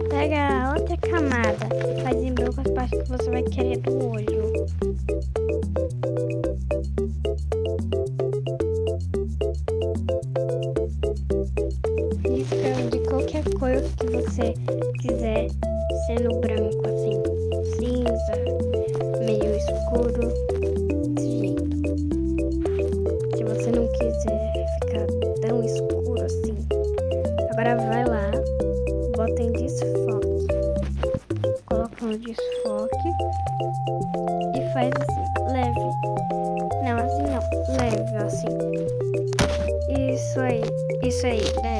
Pega a outra camada e faz em branco as partes que você vai querer do olho. Risca de qualquer cor que você quiser, sendo branco assim, cinza, meio escuro, desse jeito. Se você não quiser ficar tão escuro assim, agora vai lá, bota em desfoque, coloca no desfoque e faz assim, leve. Não, assim não, leve assim. Isso aí, né?